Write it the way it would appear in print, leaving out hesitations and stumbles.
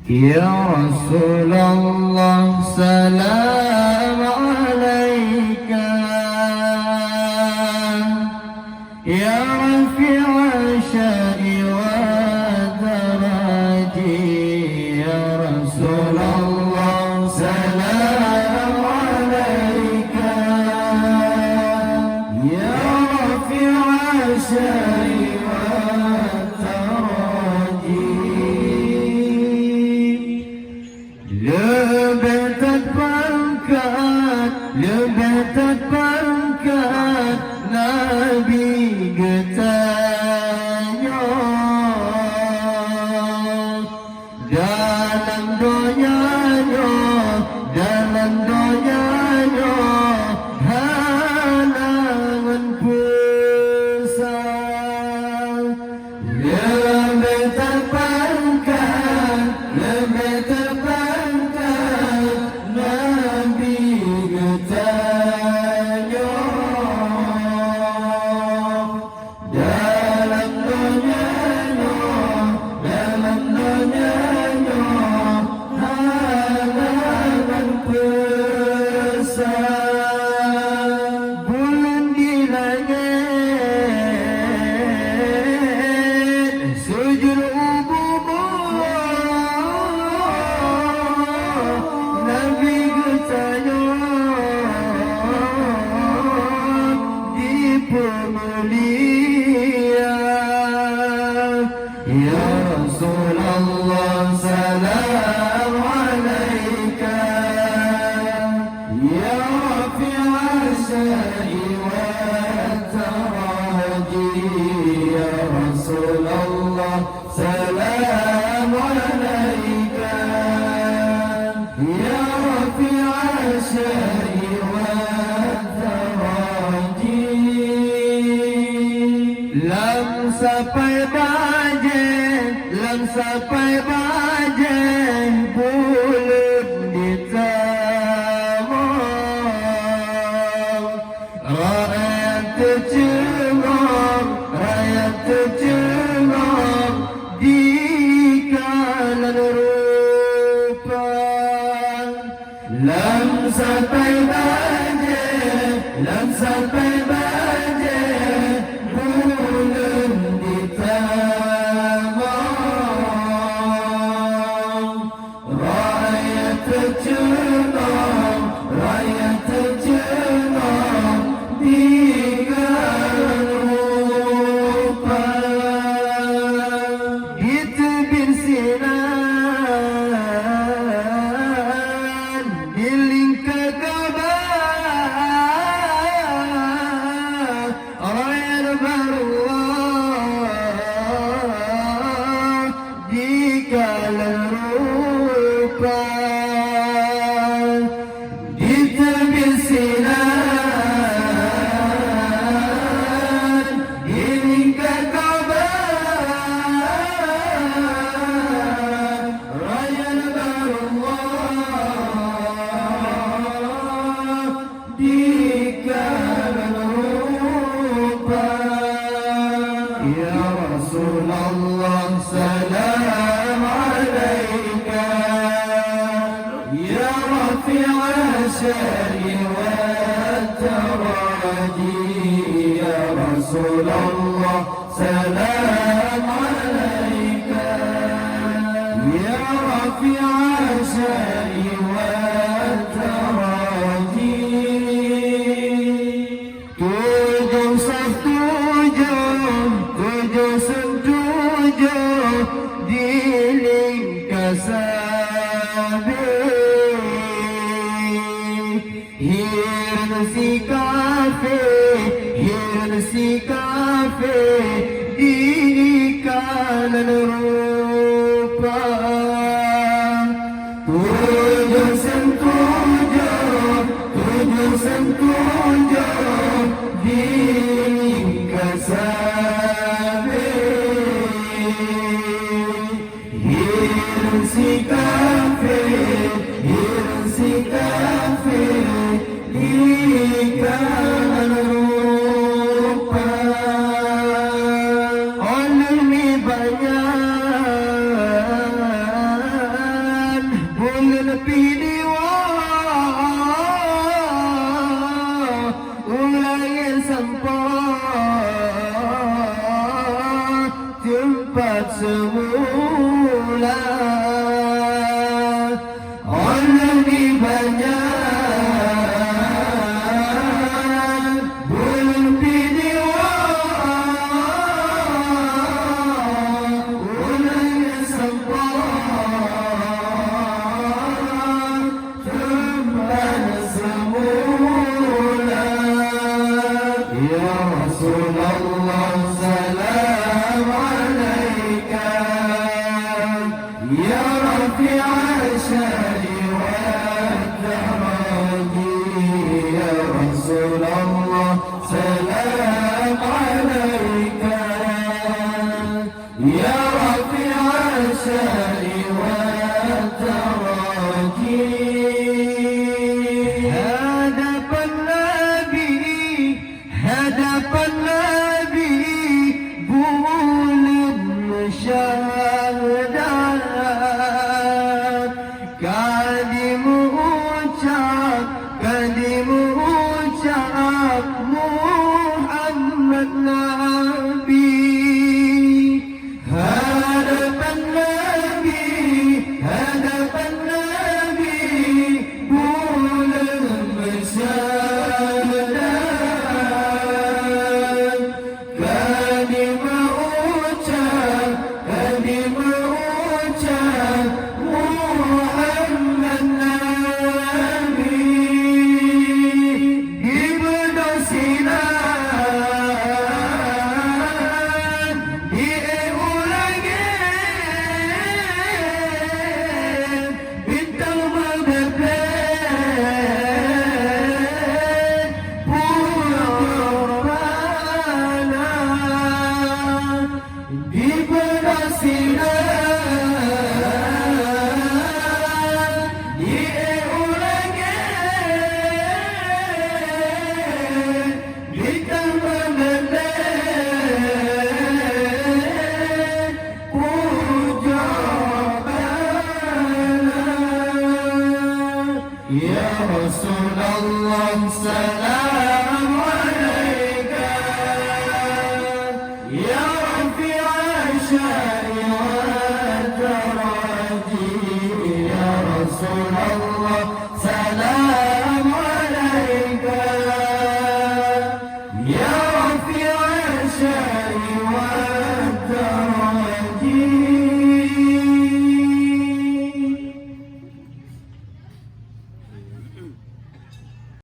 Ya Rasulullah salam alaika Ya Rafi'a syari wa daraji Ya Rasulullah salam alaika Ya Rafi'a syari wa daraji lebih terpangkat Nabi getanya dalam donyanya halangan besar lebih terpangkat Nabi getanya dalam donyanya halangan besar bulan di langit sujud Nabi getanya di pemulia Ya Rasulullah salam alaika Ya Rafi'a syari wa taraji Ya Rasulullah salam alaika Ya Rafi'a syari wa taraji Lam sampai bajen bulan ditamam rakyat tercengang di kalan rupa lam sampai bajen bulan ditamam rakyat tercengang di kalan rupa di tebing Sinan di lingkar Ka'bah rakyat berullah di kalan rupa di tebing Sinan di lingkar Ka'bah rakyat berullah di kalan rupa Ya Rasulullah salam alaika Ya Rafi'a syari wa taraji Ya Rasulullah salam alaika Ya Rafi'a syari wa taraji tujuh saf tujuh di lingkar sabi hiran si kafe di kalan rupa tujuh di lingkar sabi hiran si kafe di kalan rupa oleh banyak Rasulullah